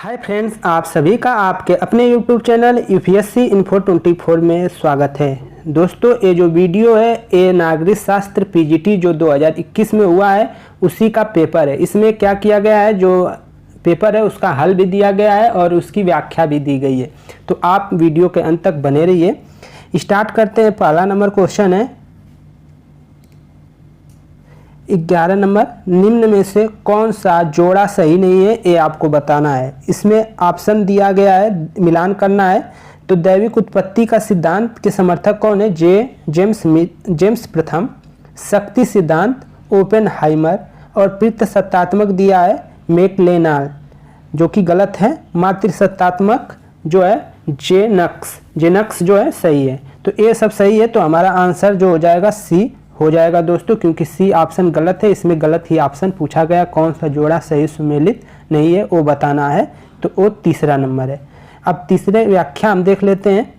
Hi friends, आप सभी का आपके अपने YouTube चैनल यूपीएससी इन्फो 24 में स्वागत है। दोस्तों, ये जो वीडियो है ये नागरिक शास्त्र पीजीटी जो 2021 में हुआ है उसी का पेपर है। इसमें क्या किया गया है, जो पेपर है उसका हल भी दिया गया है और उसकी व्याख्या भी दी गई है। तो आप वीडियो के अंत तक बने रहिए। स्टार्ट करते हैं। पहला नंबर क्वेश्चन है 11 नंबर, निम्न में से कौन सा जोड़ा सही नहीं है ये आपको बताना है। इसमें ऑप्शन दिया गया है, मिलान करना है। तो दैविक उत्पत्ति का सिद्धांत के समर्थक कौन है? जेम्स प्रथम। शक्ति सिद्धांत ओपेनहाइमर। और पितृसत्तात्मक दिया है मैक्लेलान, जो कि गलत है। मातृसत्तात्मक जो है जेनक्स जो है सही है। तो ये सब सही है, तो हमारा आंसर जो हो जाएगा सी हो जाएगा दोस्तों, क्योंकि सी ऑप्शन गलत है। इसमें गलत ही ऑप्शन पूछा गया, कौन सा जोड़ा सही सुमेलित नहीं है वो बताना है। तो वो तीसरा नंबर है। अब तीसरे व्याख्या हम देख लेते हैं।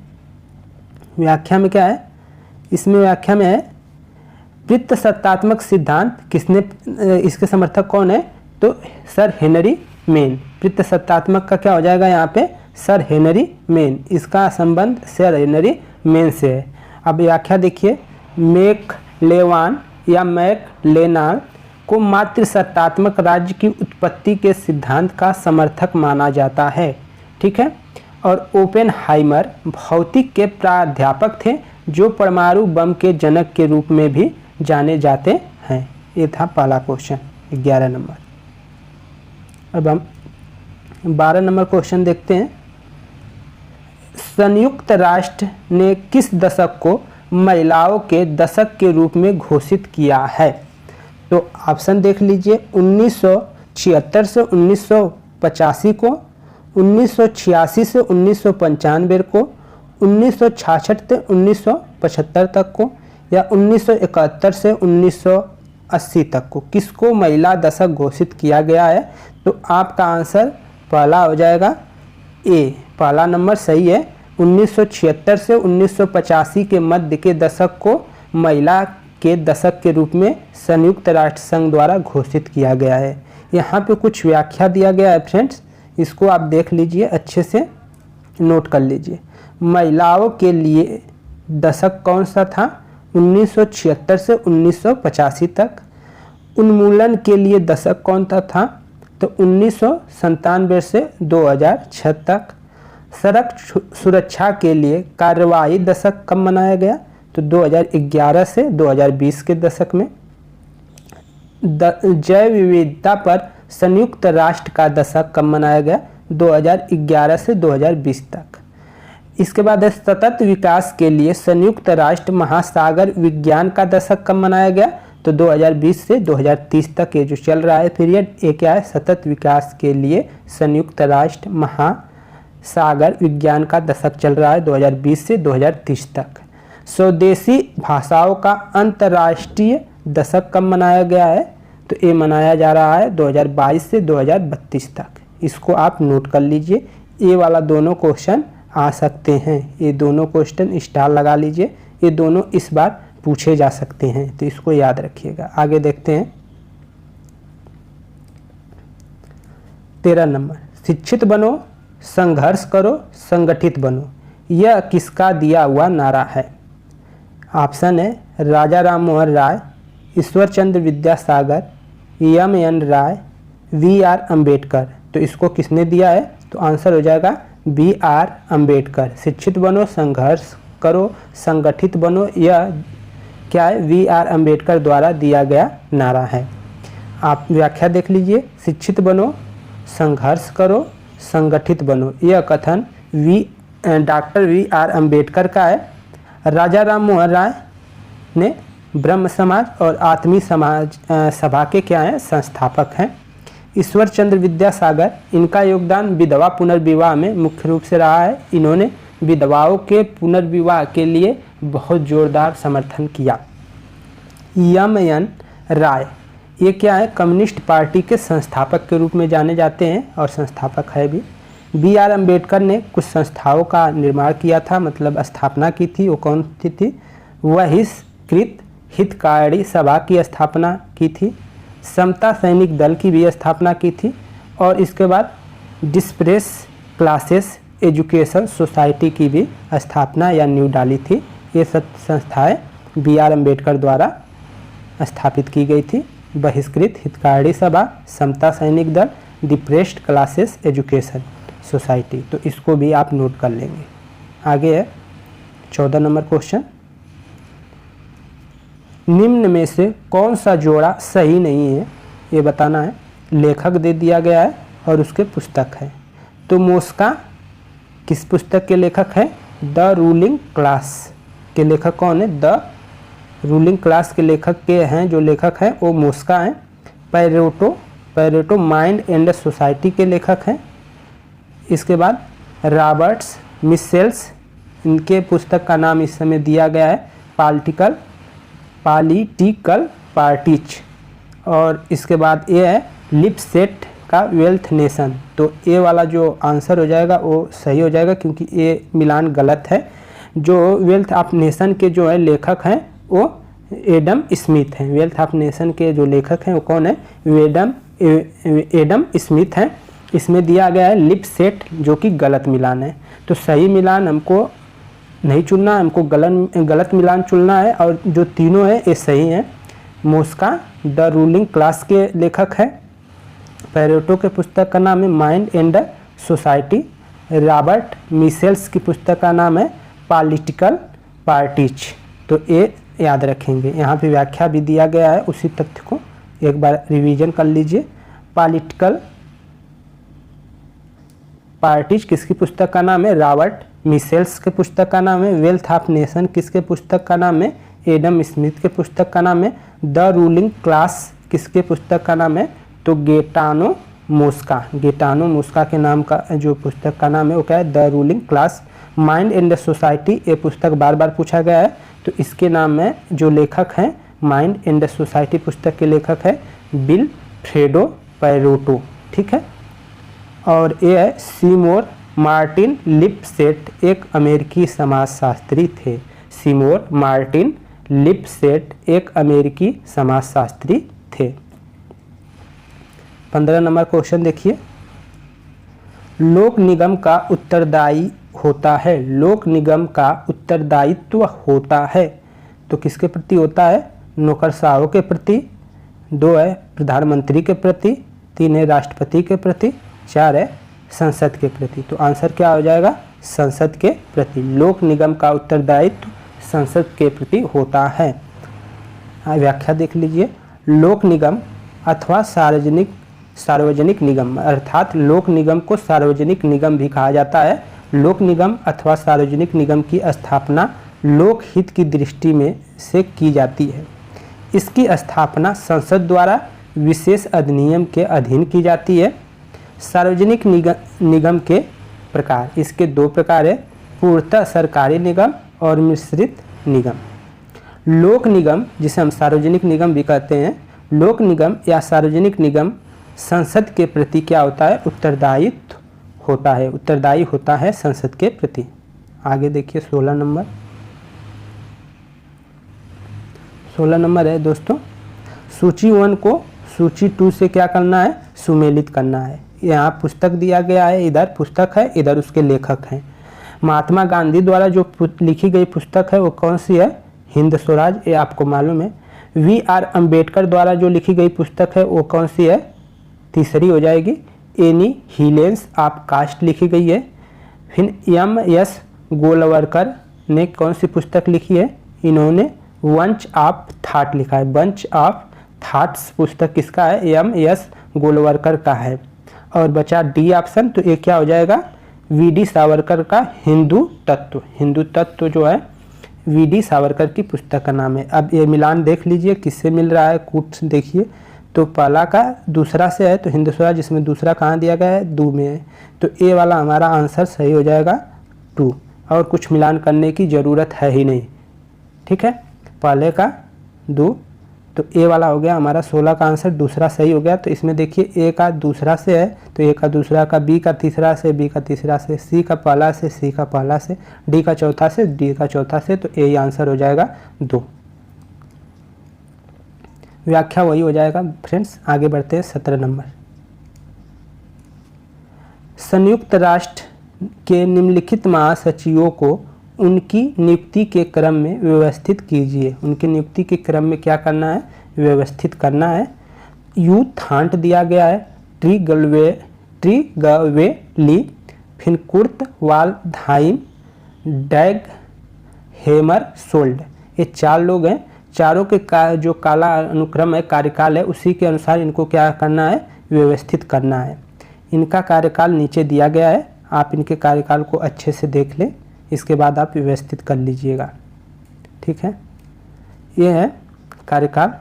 व्याख्या में क्या है? इसमें व्याख्या में है पितृसत्तात्मक सिद्धांत किसने, इसके समर्थक कौन है? तो सर हेनरी मेन। पितृसत्तात्मक का क्या हो जाएगा यहाँ पे? Sir Henry main. इसका संबंध सर हेनरी मेन से है। अब व्याख्या देखिए, मैक्लेलान या मैक्लेलान को मातृसत्तात्मक राज्य की उत्पत्ति के सिद्धांत का समर्थक माना जाता है, ठीक है। और ओपेनहाइमर भौतिक के प्राध्यापक थे, जो परमाणु बम के जनक के रूप में भी जाने जाते हैं। ये था पहला क्वेश्चन 11 नंबर। अब हम 12 नंबर क्वेश्चन देखते हैं। संयुक्त राष्ट्र ने किस दशक को महिलाओं के दशक के रूप में घोषित किया है? तो ऑप्शन देख लीजिए, 1976 से 1985 को, 1986 से 1995 को, 1966 से 1975 तक को, या 1971 से 1980 तक को। किसको महिला दशक घोषित किया गया है? तो आपका आंसर पहला हो जाएगा ए, पहला नंबर सही है। 1976 से 1985 के मध्य के दशक को महिला के दशक के रूप में संयुक्त राष्ट्र संघ द्वारा घोषित किया गया है। यहाँ पे कुछ व्याख्या दिया गया है फ्रेंड्स, इसको आप देख लीजिए, अच्छे से नोट कर लीजिए। महिलाओं के लिए दशक कौन सा था? 1976 से 1985 तक। उन्मूलन के लिए दशक कौन सा था? तो 1997 से 2006 तक। सड़क सुरक्षा के लिए कार्यवाही दशक कब मनाया गया? तो 2011 से 2020 के दशक में। जैव विविधता पर संयुक्त राष्ट्र का दशक कब मनाया गया? 2011 से 2020 तक। इसके बाद है सतत विकास के लिए संयुक्त राष्ट्र महासागर विज्ञान का दशक कब मनाया गया? तो 2020 से 2030 तक ये जो चल रहा है पीरियड, ये क्या है? सतत विकास के लिए संयुक्त राष्ट्र महासागर विज्ञान का दशक चल रहा है 2020 से 2030 तक। स्वदेशी भाषाओं का अंतर्राष्ट्रीय दशक कब मनाया गया है? तो ये मनाया जा रहा है 2022 से 2032 तक। इसको आप नोट कर लीजिए। ये वाला दोनों क्वेश्चन आ सकते हैं, ये दोनों क्वेश्चन स्टार लगा लीजिए, ये दोनों इस बार पूछे जा सकते हैं, तो इसको याद रखिएगा। आगे देखते हैं 13 नंबर, शिक्षित बनो, संघर्ष करो, संगठित बनो। यह किसका दिया हुआ नारा है? ऑप्शन है राजा राम मोहन राय, ईश्वर चंद्र विद्यासागर, एम.एन. राय, वी.आर. अम्बेडकर। तो इसको किसने दिया है? तो आंसर हो जाएगा वी.आर. अम्बेडकर। शिक्षित बनो, संघर्ष करो, संगठित बनो, यह क्या है? वी.आर. अम्बेडकर द्वारा दिया गया नारा है। आप व्याख्या देख लीजिए, शिक्षित बनो, संघर्ष करो, संगठित बनो। यह कथन डॉक्टर वी.आर. अम्बेडकर का है। राजा राम मोहन राय ने ब्रह्म समाज और आत्मी समाज सभा के क्या हैं? संस्थापक हैं। ईश्वर चंद्र विद्यासागर, इनका योगदान विधवा पुनर्विवाह में मुख्य रूप से रहा है। इन्होंने विधवाओं के पुनर्विवाह के लिए बहुत जोरदार समर्थन किया। एम.एन. राय, ये क्या है? कम्युनिस्ट पार्टी के संस्थापक के रूप में जाने जाते हैं और संस्थापक है भी। वी.आर. अम्बेडकर ने कुछ संस्थाओं का निर्माण किया था, मतलब स्थापना की थी। वो कौन सी थी? बहिष्कृत हितकारी सभा की स्थापना की थी, समता सैनिक दल की भी स्थापना की थी, और इसके बाद डिस्प्रेस क्लासेस एजुकेशन सोसाइटी की भी स्थापना या नींव डाली थी। ये सब संस्थाएं बी.आर. अम्बेडकर द्वारा स्थापित की गई थी। बहिष्कृत हितकारी सभा, समता सैनिक दल, डिप्रेस्ड क्लासेस एजुकेशन सोसाइटी, तो इसको भी आप नोट कर लेंगे। आगे है 14 नंबर क्वेश्चन, निम्न में से कौन सा जोड़ा सही नहीं है ये बताना है। लेखक दे दिया गया है और उसके पुस्तक है। तो मोस्का किस पुस्तक के लेखक हैं? द रूलिंग क्लास के लेखक कौन है? द रूलिंग क्लास के लेखक के हैं, जो लेखक हैं वो मोस्का हैं। पैरेटो माइंड एंड सोसाइटी के लेखक हैं। इसके बाद रॉबर्ट्स मिशेल्स, इनके पुस्तक का नाम इस समय दिया गया है पॉलिटिकल पार्टीज। और इसके बाद ये है लिपसेट का वेल्थ नेशन। तो ए वाला जो आंसर हो जाएगा वो सही हो जाएगा, क्योंकि ये मिलान गलत है। जो वेल्थ ऑफ नेशन के जो है लेखक हैं वो एडम स्मिथ हैं। वेल्थ ऑफ नेशन के जो लेखक हैं वो कौन है? एडम स्मिथ हैं। इसमें दिया गया है लिपसेट, जो कि गलत मिलान है। तो सही मिलान हमको नहीं चुनना है, हमको गलत मिलान चुनना है। और जो तीनों है ये सही हैं। मोस्का द रूलिंग क्लास के लेखक है। पैरेटो के पुस्तक का नाम है mind and society. Robert Michels की पुस्तक का नाम है पॉलिटिकल पार्टीज। तो ये याद रखेंगे। यहाँ पे व्याख्या भी दिया गया है उसी तथ्य को, एक बार रिवीजन कर लीजिए। पॉलिटिकल पार्टीज किसकी पुस्तक का नाम है? रॉबर्ट मिशेल्स के पुस्तक का नाम है। वेल्थ ऑफ नेशन किसके पुस्तक का नाम है? एडम स्मिथ के पुस्तक का नाम है। द रूलिंग क्लास किसके पुस्तक का नाम है? तो गेटानो मोस्का के नाम का जो पुस्तक का नाम है वो क्या है? The ruling class. Mind and society, ये पुस्तक बार बार पूछा गया है, तो इसके नाम में जो लेखक हैं माइंड एंड सोसाइटी पुस्तक के लेखक है विल्फ्रेडो पैरेटो। ठीक है। और ये है सीमोर मार्टिन लिपसेट, एक अमेरिकी समाजशास्त्री थे। सीमोर मार्टिन लिपसेट एक अमेरिकी समाजशास्त्री थे। 15 नंबर क्वेश्चन देखिए, लोक निगम का उत्तरदायी होता है। लोक निगम का उत्तरदायित्व होता है तो किसके प्रति होता है? नौकरशाहों के प्रति। 2 है प्रधानमंत्री के प्रति। 3 है राष्ट्रपति के प्रति। 4 है संसद के प्रति। तो आंसर क्या हो जाएगा? संसद के प्रति। लोक निगम का उत्तरदायित्व संसद के प्रति होता है। व्याख्या देख लीजिए। लोक निगम अथवा सार्वजनिक निगम, अर्थात लोक निगम को सार्वजनिक निगम भी कहा जाता है। लोक निगम अथवा सार्वजनिक निगम की स्थापना लोक हित की दृष्टि में से की जाती है। इसकी स्थापना संसद द्वारा विशेष अधिनियम के अधीन की जाती है। सार्वजनिक निगम के प्रकार, इसके 2 प्रकार है, पूर्णतः सरकारी निगम और मिश्रित निगम। लोक निगम, जिसे हम सार्वजनिक निगम भी कहते हैं, लोक निगम या सार्वजनिक निगम संसद के प्रति क्या होता है? उत्तरदायी होता है संसद के प्रति। आगे देखिए 16 नंबर है दोस्तों, सूची 1 को सूची 2 से क्या करना है? सुमेलित करना है। यहाँ पुस्तक दिया गया है, इधर पुस्तक है, इधर उसके लेखक हैं। महात्मा गांधी द्वारा जो लिखी गई पुस्तक है वो कौन सी है? हिंद स्वराज, ये आपको मालूम है। V.R. अम्बेडकर द्वारा जो लिखी गई पुस्तक है वो कौन सी है? तीसरी हो जाएगी। एनिहिलेंस ऑफ कास्ट लिखी गई है। फिर M.S. गोलवरकर ने कौन सी पुस्तक लिखी है? इन्होंने बंच ऑफ थॉट लिखा है। बंच ऑफ थॉट्स पुस्तक किसका है? M.S. गोलवरकर का है। और बचा डी ऑप्शन, तो ये क्या हो जाएगा? V.D. सावरकर का हिंदू तत्व जो है V.D. सावरकर की पुस्तक का नाम है। अब ये मिलान देख लीजिए किससे मिल रहा है, कुछ देखिए। तो पहला का दूसरा से है, तो हिंद स्वराज, जिसमें दूसरा कहाँ दिया गया है? 2 में है। तो ए वाला हमारा आंसर सही हो जाएगा 2, और कुछ मिलान करने की ज़रूरत है ही नहीं। ठीक है, पहले का 2, तो ए वाला हो गया हमारा 16 का आंसर, दूसरा सही हो गया। तो इसमें देखिए ए का दूसरा से है, तो ए का दूसरा का, बी का तीसरा से, बी का तीसरा से, सी का पहला से, सी का पहला से, डी का चौथा से, डी का चौथा से, तो ए आंसर हो जाएगा 2। व्याख्या वही हो जाएगा फ्रेंड्स। आगे बढ़ते हैं 17 नंबर। संयुक्त राष्ट्र के निम्नलिखित महासचिवों को उनकी नियुक्ति के क्रम में व्यवस्थित कीजिए। उनकी नियुक्ति के क्रम में क्या करना है, व्यवस्थित करना है। यू थांट दिया गया है, ट्रीगवेली, फिर कुर्त वाल्डहाइम, डैग हेमरशोल्ड, ये 4 लोग हैं। चारों के जो काला अनुक्रम है, कार्यकाल है, उसी के अनुसार इनको क्या करना है, व्यवस्थित करना है। इनका कार्यकाल नीचे दिया गया है, आप इनके कार्यकाल को अच्छे से देख लें, इसके बाद आप व्यवस्थित कर लीजिएगा। ठीक है, ये है कार्यकाल।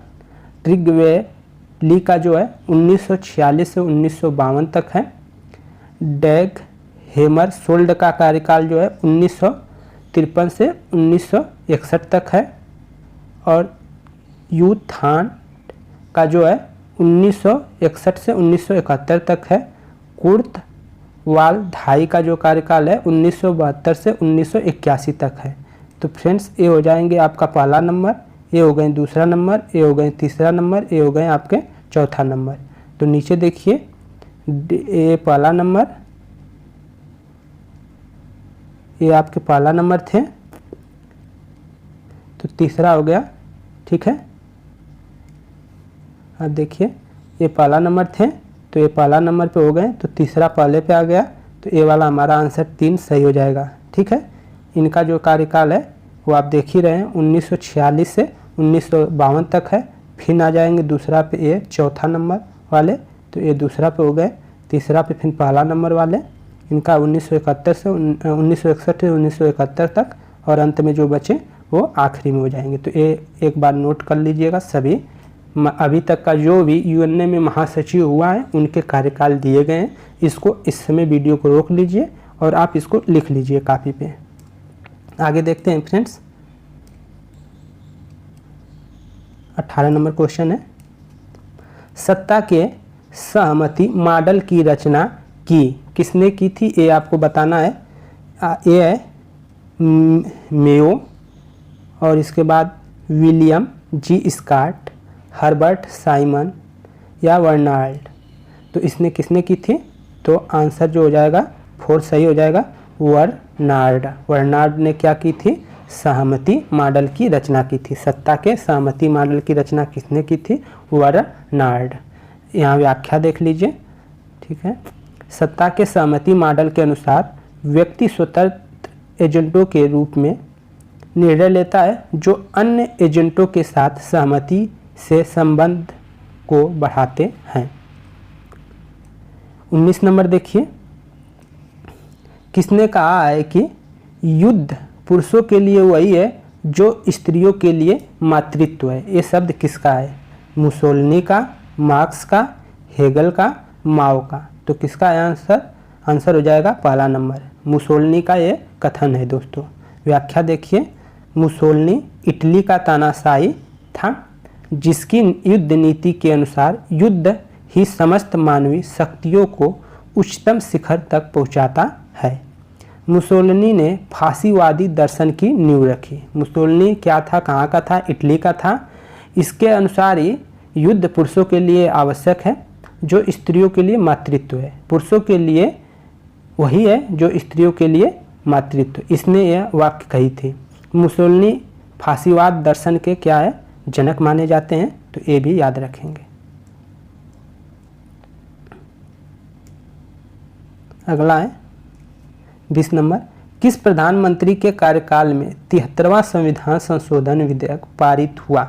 ट्रीगवेली का जो है 1946 से 1952 तक है। डैग हेमरशोल्ड का कार्यकाल जो है 1953 से 1961 तक है। और यू थांट का जो है 1961 से 1971 तक है। कुर्त वाल्डहाई का जो कार्यकाल है 1972 से 1981 तक है। तो फ्रेंड्स, ये हो जाएंगे आपका पहला नंबर, ये हो गए दूसरा नंबर, ये हो गए तीसरा नंबर, ये हो गए आपके चौथा नंबर। तो नीचे देखिए, ये पहला नंबर, ये आपके पहला नंबर थे, तो तीसरा हो गया। ठीक है, अब देखिए, ये पहला नंबर थे, तो ये पहला नंबर पे हो गए, तो तीसरा पहले पे आ गया, तो ये वाला हमारा आंसर 3 सही हो जाएगा। ठीक है, इनका जो कार्यकाल है वो आप देख ही रहे हैं, 1946 से 1952 तक है। फिर आ जाएंगे दूसरा पे, ये चौथा नंबर वाले, तो ये दूसरा पे हो गए। तीसरा पे फिर पहला नंबर वाले, इनका 1961 से 1971 तक, और अंत में जो बचे वो आखिरी में हो जाएंगे। तो ये एक बार नोट कर लीजिएगा, सभी अभी तक का जो भी यूएनए में महासचिव हुआ है उनके कार्यकाल दिए गए हैं। इसको इस समय वीडियो को रोक लीजिए और आप इसको लिख लीजिए कॉपी पे। आगे देखते हैं फ्रेंड्स, 18 नंबर क्वेश्चन है, सत्ता के सहमति मॉडल की रचना की किसने की थी, ये आपको बताना है। ये है मेयो, और इसके बाद William G Scott, Herbert Simon या बर्नार्ड। तो इसने किसने की थी, तो आंसर जो हो जाएगा 4 सही हो जाएगा, बर्नार्ड। बर्नार्ड ने क्या की थी, सहमति मॉडल की रचना की थी। सत्ता के सहमति मॉडल की रचना किसने की थी, बर्नार्ड। यहाँ व्याख्या देख लीजिए। ठीक है, सत्ता के सहमति मॉडल के अनुसार व्यक्ति स्वतंत्र एजेंटों के रूप में निर्णय लेता है जो अन्य एजेंटों के साथ सहमति से संबंध को बढ़ाते हैं। 19 नंबर देखिए, किसने कहा है कि युद्ध पुरुषों के लिए वही है जो स्त्रियों के लिए मातृत्व है। ये शब्द किसका है, मुसोलिनी का, मार्क्स का, हेगल का, माओ का। तो किसका आंसर, आंसर हो जाएगा पहला नंबर, मुसोलिनी का ये कथन है दोस्तों। व्याख्या देखिए, मुसोलिनी इटली का तानाशाही था जिसकी युद्ध नीति के अनुसार युद्ध ही समस्त मानवीय शक्तियों को उच्चतम शिखर तक पहुंचाता है। मुसोलिनी ने फांसीवादी दर्शन की नींव रखी। मुसोलिनी क्या था, कहाँ का था, इटली का था। इसके अनुसार ही युद्ध पुरुषों के लिए आवश्यक है जो स्त्रियों के लिए मातृत्व है। पुरुषों के लिए वही है जो स्त्रियों के लिए मातृत्व। इसने यह वाक्य कही थी। मुसोलिनी फांसीवाद दर्शन के क्या है, जनक माने जाते हैं, तो ये भी याद रखेंगे। अगला है 20 नंबर, किस प्रधानमंत्री के कार्यकाल में 73वां संविधान संशोधन विधेयक पारित हुआ।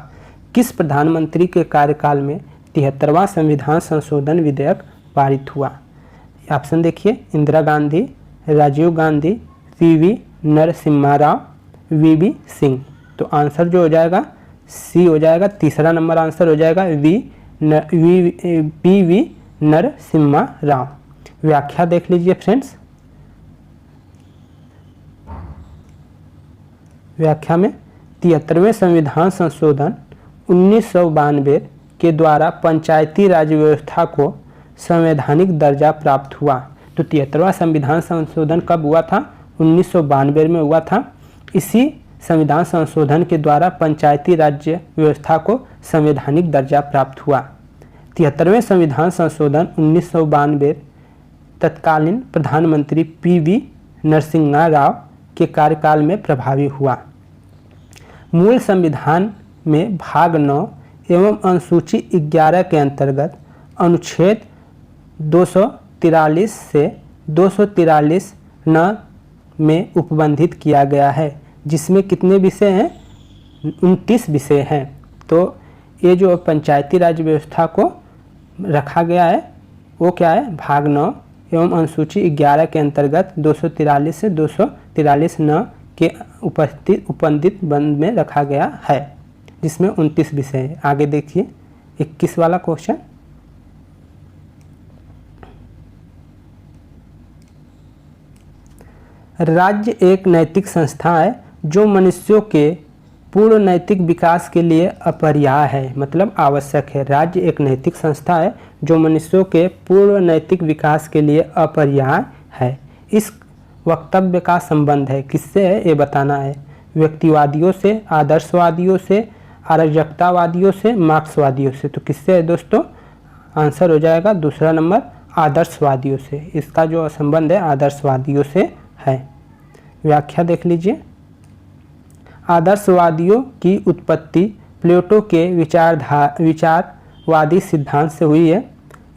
किस प्रधानमंत्री के कार्यकाल में 73वां संविधान संशोधन विधेयक पारित हुआ। ऑप्शन देखिए, इंदिरा गांधी, राजीव गांधी, वी नरसिम्हा राव, वी सिंह। तो आंसर जो हो जाएगा सी हो जाएगा, तीसरा नंबर आंसर हो जाएगा वी नरसिम्हा राव। व्याख्या देख लीजिए फ्रेंड्स। व्याख्या में 73वें संविधान संशोधन 1992 के द्वारा पंचायती राज व्यवस्था को संवैधानिक दर्जा प्राप्त हुआ। तो 73वां संविधान संशोधन कब हुआ था, 1992 में हुआ था। इसी संविधान संशोधन के द्वारा पंचायती राज्य व्यवस्था को संवैधानिक दर्जा प्राप्त हुआ। 73वें संविधान संशोधन 1992 तत्कालीन प्रधानमंत्री पी.वी. नरसिम्हा राव के कार्यकाल में प्रभावी हुआ। मूल संविधान में भाग 9 एवं अनुसूची 11 के अंतर्गत अनुच्छेद 243 से 243 न में उपबंधित किया गया है, जिसमें कितने विषय हैं? 29 विषय हैं। तो ये जो पंचायती राज व्यवस्था को रखा गया है वो क्या है? भाग 9 एवं अनुसूची 11 के अंतर्गत 243 से 243 न के उपबंधित बंद में रखा गया है, जिसमें 29 विषय है। आगे देखिए 21 वाला क्वेश्चन। राज्य एक नैतिक संस्था है जो मनुष्यों के पूर्ण नैतिक विकास के लिए अपरिहार्य है, मतलब आवश्यक है। राज्य एक नैतिक संस्था है जो मनुष्यों के पूर्ण नैतिक विकास के लिए अपरिहार्य है। इस वक्तव्य का संबंध है किससे है ये बताना है। व्यक्तिवादियों से, आदर्शवादियों से, अराजकतावादियों से, मार्क्सवादियों से। तो किससे है दोस्तों? आंसर हो जाएगा दूसरा नंबर, आदर्शवादियों से। इसका जो संबंध है आदर्शवादियों से है। व्याख्या देख लीजिए। आदर्शवादियों की उत्पत्ति प्लेटो के विचारवादी सिद्धांत से हुई है।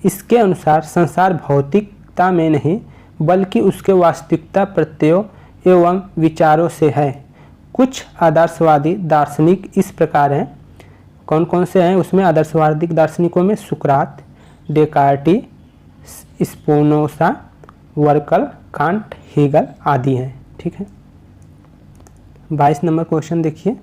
इसके अनुसार संसार भौतिकता में नहीं बल्कि उसके वास्तविकता प्रत्ययों एवं विचारों से है। कुछ आदर्शवादी दार्शनिक इस प्रकार हैं। कौन कौन से हैं उसमें? आदर्शवादी दार्शनिकों में सुकरात, डेकार्टी, स्पिनोजा, वर्कल, कांट, हेगल आदि हैं। ठीक है। 22 नंबर क्वेश्चन देखिए।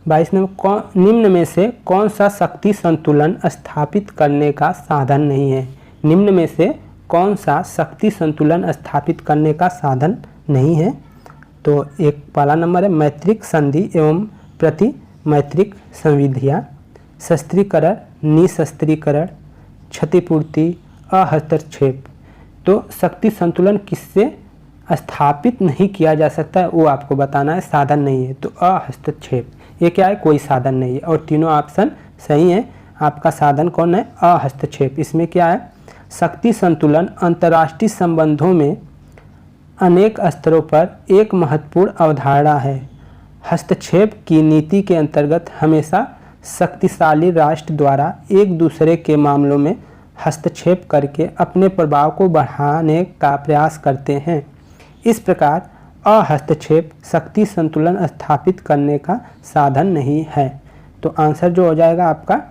22 नंबर, निम्न में से कौन सा शक्ति संतुलन स्थापित करने का साधन नहीं है? निम्न में से कौन सा शक्ति संतुलन स्थापित करने का साधन नहीं है? तो एक पहला नंबर है मैत्रिक संधि एवं प्रति मैत्रिक संविधियाँ, शस्त्रीकरण, निशस्त्रीकरण, क्षतिपूर्ति, अहस्तक्षेप। तो शक्ति संतुलन किससे स्थापित नहीं किया जा सकता है वो आपको बताना है, साधन नहीं है। तो अहस्तक्षेप ये क्या है? कोई साधन नहीं है। और तीनों ऑप्शन सही है। आपका साधन कौन है? अहस्तक्षेप। इसमें क्या है? शक्ति संतुलन अंतर्राष्ट्रीय संबंधों में अनेक स्तरों पर एक महत्वपूर्ण अवधारणा है। हस्तक्षेप की नीति के अंतर्गत हमेशा शक्तिशाली राष्ट्र द्वारा एक दूसरे के मामलों में हस्तक्षेप करके अपने प्रभाव को बढ़ाने का प्रयास करते हैं। इस प्रकार अहस्तक्षेप शक्ति संतुलन स्थापित करने का साधन नहीं है। तो आंसर जो हो जाएगा आपका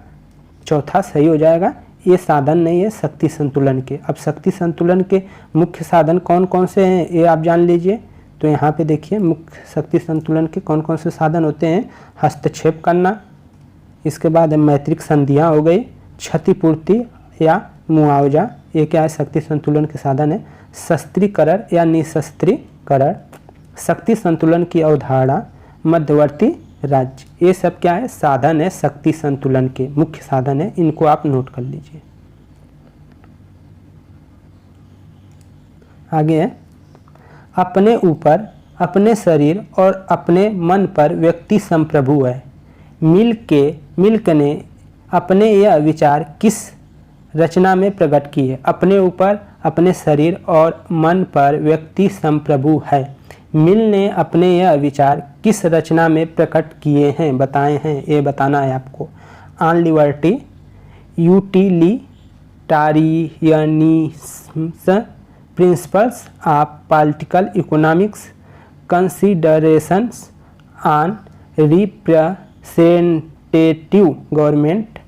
चौथा सही हो जाएगा। ये साधन नहीं है शक्ति संतुलन के। अब शक्ति संतुलन के मुख्य साधन कौन कौन से हैं ये आप जान लीजिए। तो यहाँ पे देखिए मुख्य शक्ति संतुलन के कौन कौन से साधन होते हैं। हस्तक्षेप करना, इसके बाद मैत्रिक संधियाँ हो गई, क्षतिपूर्ति या मुआवजा, ये क्या है? शक्ति संतुलन के साधन है। शस्त्रीकरण या निशस्त्रीकरण, शक्ति संतुलन की अवधारणा, मध्यवर्ती राज्य, ये सब क्या है? साधन है शक्ति संतुलन के, मुख्य साधन है। इनको आप नोट कर लीजिए। आगे है अपने ऊपर, अपने शरीर और अपने मन पर व्यक्ति संप्रभु है। मिल्क ने अपने यह विचार किस रचना में प्रकट किए? अपने ऊपर, अपने शरीर और मन पर व्यक्ति संप्रभु है। मिल ने अपने यह विचार किस रचना में प्रकट किए हैं, बताए हैं, ये बताना है आपको। On liberty, utilitarianism, principles of political economics, considerations on representative government.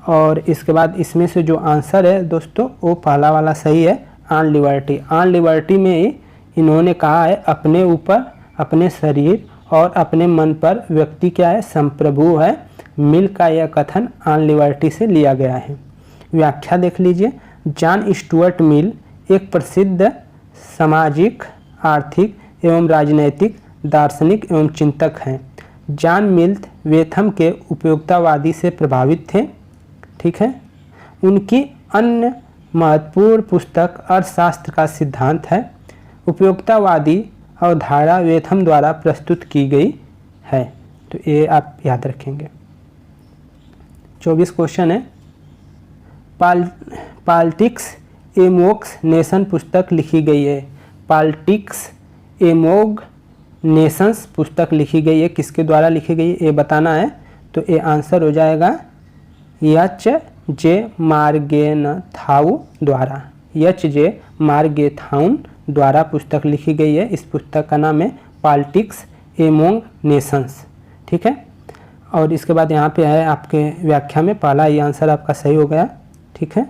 और इसके बाद इसमें से जो आंसर है दोस्तों वो पहला वाला सही है, ऑन लिबर्टी। ऑन लिबर्टी में इन्होंने कहा है अपने ऊपर, अपने शरीर और अपने मन पर व्यक्ति क्या है? संप्रभु है। मिल का यह कथन ऑन लिबर्टी से लिया गया है। व्याख्या देख लीजिए। जॉन स्टुअर्ट मिल एक प्रसिद्ध सामाजिक, आर्थिक एवं राजनैतिक दार्शनिक एवं चिंतक हैं। जॉन मिल वेथम के उपयोगितावादी से प्रभावित थे। ठीक है। उनकी अन्य महत्वपूर्ण पुस्तक अर्थशास्त्र का सिद्धांत है। उपयोगितावादी अवधारणा वेथम द्वारा प्रस्तुत की गई है। तो ये आप याद रखेंगे। 24 क्वेश्चन है। पॉलिटिक्स एमोग नेशन पुस्तक लिखी गई है? पॉलिटिक्स एमोग नेशंस पुस्तक लिखी गई है, किसके द्वारा लिखी गई है ये बताना है। तो ये आंसर हो जाएगा H.J. मार्गेनथाउ द्वारा। H.J. मार्गेनथाउ द्वारा पुस्तक लिखी गई है। इस पुस्तक का नाम है पॉलिटिक्स एमोंग नेशंस। ठीक है, और इसके बाद यहाँ पे है आपके व्याख्या में पहला ये आंसर आपका सही हो गया। ठीक है,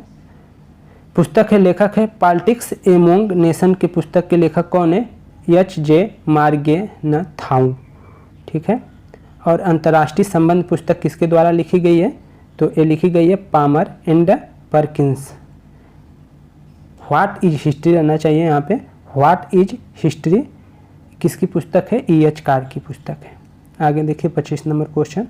पुस्तक है, लेखक है पॉलिटिक्स एमोंग नेशन के पुस्तक के लेखक कौन है? H.J. मार्गेनथाउ। ठीक है, और अंतर्राष्ट्रीय संबंध पुस्तक किसके द्वारा लिखी गई है? तो ये लिखी गई है Palmer and Perkins. What is history रहना चाहिए यहाँ पे। व्हाट इज हिस्ट्री किसकी पुस्तक है? E.H. कार की पुस्तक है। आगे देखिए 25 नंबर क्वेश्चन।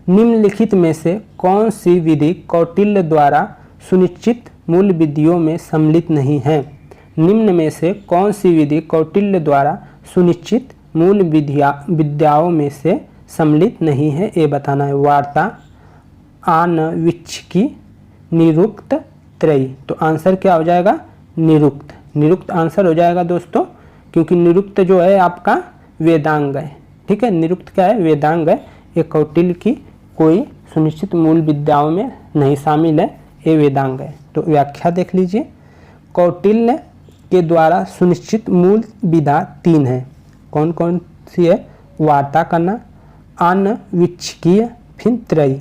निम्नलिखित में से कौन सी विधि कौटिल्य द्वारा सुनिश्चित मूल विधियों में सम्मिलित नहीं है? निम्न में से कौन सी विधि कौटिल्य द्वारा सुनिश्चित मूल विद्याओं में से सम्मिलित नहीं है ये बताना है। वार्ता, आनविच्छिकी, निरुक्त, त्रयी। तो आंसर क्या हो जाएगा? निरुक्त। निरुक्त आंसर हो जाएगा दोस्तों, क्योंकि निरुक्त जो है आपका वेदांग है। ठीक है, निरुक्त क्या है? वेदांग है। ये कौटिल्य की कोई सुनिश्चित मूल विद्याओं में नहीं शामिल है, ये वेदांग है। तो व्याख्या देख लीजिए। कौटिल्य के द्वारा सुनिश्चित मूल विधा 3 है। कौन कौन सी है? वार्ता करना, आनविच्छिकीय, फिर त्रयी।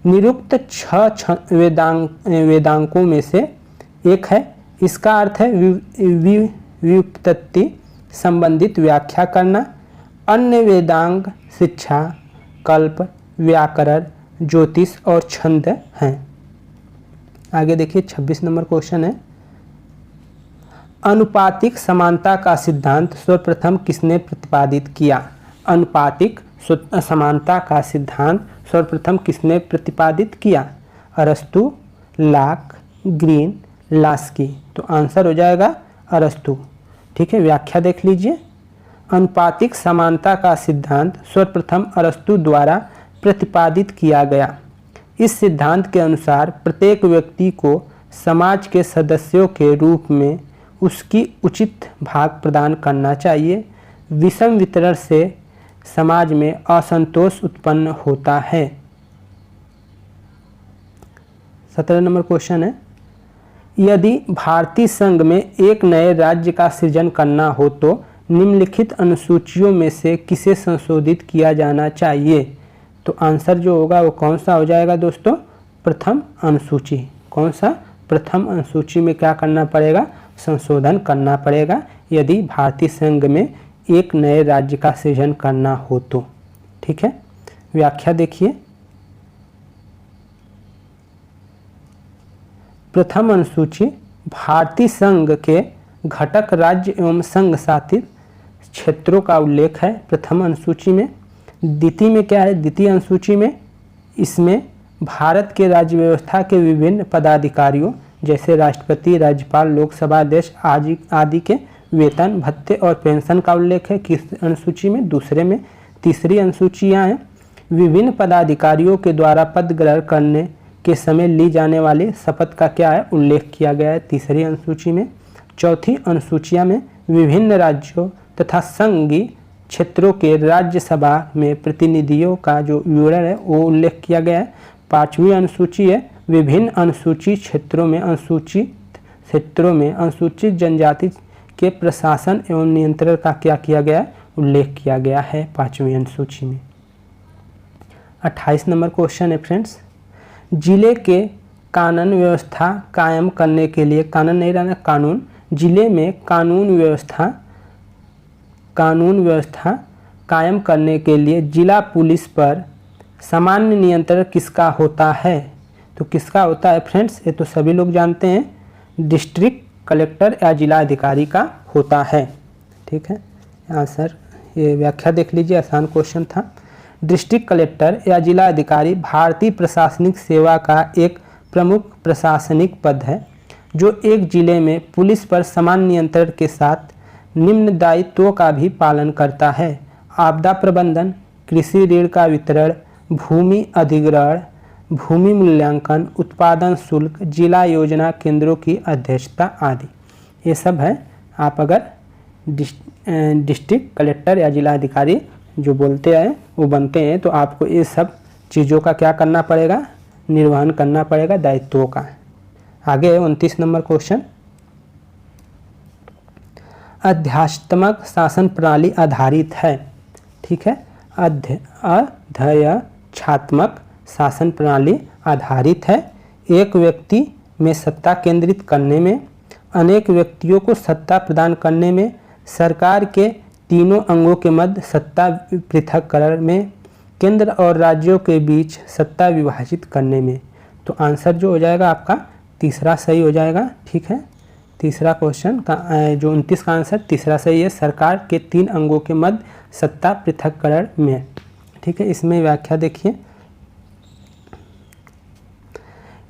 निरुक्त 6 वेदांकों में से एक है। इसका अर्थ है व्युत्पत्ति संबंधित व्याख्या करना। अन्य वेदांग शिक्षा, कल्प, व्याकरण, ज्योतिष और छंद हैं। आगे देखिए 26 नंबर क्वेश्चन है। अनुपातिक समानता का सिद्धांत सर्वप्रथम किसने प्रतिपादित किया? अनुपातिक समानता का सिद्धांत सर्वप्रथम किसने प्रतिपादित किया? अरस्तु, लाक, ग्रीन, लास्की। तो आंसर हो जाएगा अरस्तु। ठीक है, व्याख्या देख लीजिए। अनुपातिक समानता का सिद्धांत सर्वप्रथम अरस्तु द्वारा प्रतिपादित किया गया। इस सिद्धांत के अनुसार प्रत्येक व्यक्ति को समाज के सदस्यों के रूप में उसकी उचित भाग प्रदान करना चाहिए। विषम वितरण से समाज में असंतोष उत्पन्न होता है। 17 नंबर क्वेश्चन है। यदि भारतीय संघ में एक नए राज्य का सृजन करना हो तो निम्नलिखित अनुसूचियों में से किसे संशोधित किया जाना चाहिए? तो आंसर जो होगा वो कौन सा हो जाएगा दोस्तों? प्रथम अनुसूची। कौन सा? प्रथम अनुसूची में क्या करना पड़ेगा? संशोधन करना पड़ेगा, यदि भारतीय संघ में एक नए राज्य का सृजन करना हो तो। ठीक है, व्याख्या देखिए। प्रथम अनुसूची भारतीय संघ के घटक राज्य एवं संघ शासित क्षेत्रों का उल्लेख है प्रथम अनुसूची में। द्वितीय में क्या है? द्वितीय अनुसूची में इसमें भारत के राज्य व्यवस्था के विभिन्न पदाधिकारियों जैसे राष्ट्रपति, राज्यपाल, लोकसभा अध्यक्ष आदि के वेतन, भत्ते और पेंशन का उल्लेख है। किस अनुसूची में? दूसरे में। तीसरी अनुसूचियाँ हैं विभिन्न पदाधिकारियों के द्वारा पद ग्रहण करने के समय ली जाने वाली शपथ का क्या है? उल्लेख किया गया है तीसरी अनुसूची में। चौथी अनुसूचिया में विभिन्न राज्यों तथा संघीय क्षेत्रों के राज्यसभा में प्रतिनिधियों का जो विवरण है वो उल्लेख किया गया है। पांचवी अनुसूची है विभिन्न अनुसूचित क्षेत्रों में अनुसूचित जनजाति के प्रशासन एवं नियंत्रण का क्या किया गया है? उल्लेख किया गया है पांचवी अनुसूची में। 28 नंबर क्वेश्चन है फ्रेंड्स। जिले के कानून व्यवस्था कायम करने के लिए, कानून नहीं रहना कानून, जिले में कानून व्यवस्था कायम करने के लिए जिला पुलिस पर सामान्य नियंत्रण किसका होता है? तो किसका होता है फ्रेंड्स? ये तो सभी लोग जानते हैं, डिस्ट्रिक्ट कलेक्टर या जिला अधिकारी का होता है। ठीक है, आंसर ये व्याख्या देख लीजिए, आसान क्वेश्चन था। डिस्ट्रिक्ट कलेक्टर या जिला अधिकारी भारतीय प्रशासनिक सेवा का एक प्रमुख प्रशासनिक पद है जो एक जिले में पुलिस पर समान नियंत्रण के साथ निम्न दायित्वों का भी पालन करता है। आपदा प्रबंधन, कृषि ऋण का वितरण, भूमि अधिग्रहण, भूमि मूल्यांकन, उत्पादन शुल्क, जिला योजना केंद्रों की अध्यक्षता आदि। ये सब है। आप अगर डिस्ट्रिक्ट कलेक्टर या जिला अधिकारी जो बोलते हैं वो बनते हैं तो आपको ये सब चीज़ों का क्या करना पड़ेगा, निर्वहन करना पड़ेगा दायित्वों का। आगे 29 नंबर क्वेश्चन, अध्यात्मक शासन प्रणाली आधारित है। ठीक है, अध्यक्षात्मक शासन प्रणाली आधारित है। एक व्यक्ति में सत्ता केंद्रित करने में, अनेक व्यक्तियों को सत्ता प्रदान करने में, सरकार के तीनों अंगों के मध्य सत्ता पृथक्करण में, केंद्र और राज्यों के बीच सत्ता विभाजित करने में। तो आंसर जो हो जाएगा आपका तीसरा सही हो जाएगा। ठीक है, तीसरा क्वेश्चन का जो 29 का आंसर तीसरा सही है, सरकार के 3 अंगों के मध्य सत्ता पृथक्करण में। ठीक है, इसमें व्याख्या देखिए,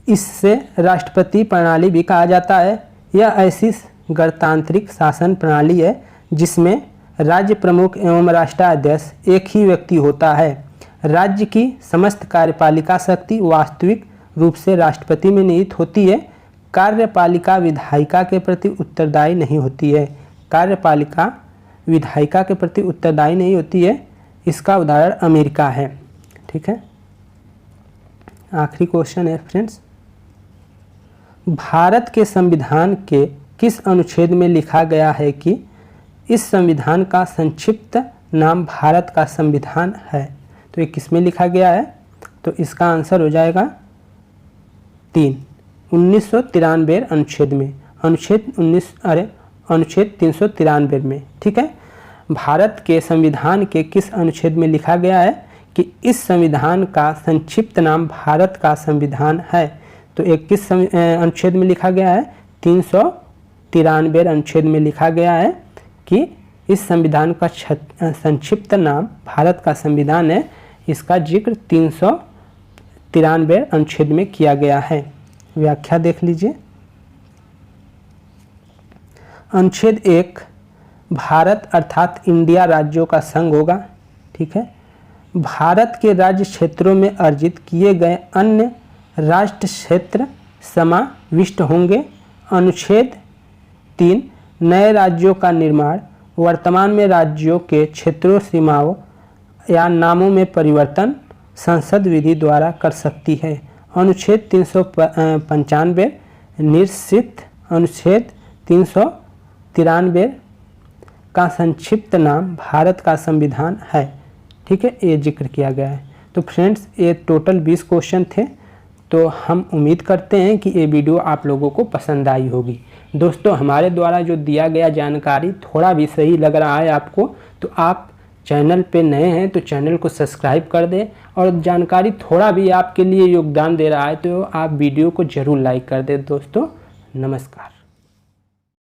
इससे राष्ट्रपति प्रणाली भी कहा जाता है। यह ऐसी गणतांत्रिक शासन प्रणाली है जिसमें राज्य प्रमुख एवं राष्ट्राध्यक्ष एक ही व्यक्ति होता है। राज्य की समस्त कार्यपालिका शक्ति वास्तविक रूप से राष्ट्रपति में निहित होती है। कार्यपालिका विधायिका के प्रति उत्तरदायी नहीं होती है। कार्यपालिका विधायिका के प्रति उत्तरदायी नहीं होती है। इसका उदाहरण अमेरिका है। ठीक है, आखिरी क्वेश्चन है फ्रेंड्स, भारत के संविधान के किस अनुच्छेद में लिखा गया है कि इस संविधान का संक्षिप्त नाम भारत का संविधान है। तो ये किस में लिखा गया है, तो इसका आंसर हो जाएगा 1993 अनुच्छेद में, अनुच्छेद 393 में। ठीक है, भारत के संविधान के किस अनुच्छेद में लिखा गया है कि इस संविधान का संक्षिप्त नाम भारत का संविधान है। तो एक किस अनुच्छेद में लिखा गया है, 393 अनुच्छेद में लिखा गया है कि इस संविधान का संक्षिप्त नाम भारत का संविधान है। इसका जिक्र 393 अनुच्छेद में किया गया है। व्याख्या देख लीजिए, अनुच्छेद 1 भारत अर्थात इंडिया राज्यों का संघ होगा। ठीक है, भारत के राज्य क्षेत्रों में अर्जित किए गए अन्य राष्ट्र क्षेत्र समाविष्ट होंगे। अनुच्छेद 3 नए राज्यों का निर्माण, वर्तमान में राज्यों के क्षेत्रों, सीमाओं या नामों में परिवर्तन संसद विधि द्वारा कर सकती है। अनुच्छेद 395 निश्चित अनुच्छेद 393 का संक्षिप्त नाम भारत का संविधान है। ठीक है, ये जिक्र किया गया है। तो फ्रेंड्स, ये टोटल 20 क्वेश्चन थे। तो हम उम्मीद करते हैं कि ये वीडियो आप लोगों को पसंद आई होगी। दोस्तों, हमारे द्वारा जो दिया गया जानकारी थोड़ा भी सही लग रहा है आपको, तो आप चैनल पे नए हैं तो चैनल को सब्सक्राइब कर दें, और जानकारी थोड़ा भी आपके लिए योगदान दे रहा है तो आप वीडियो को ज़रूर लाइक कर दें। दोस्तों, नमस्कार।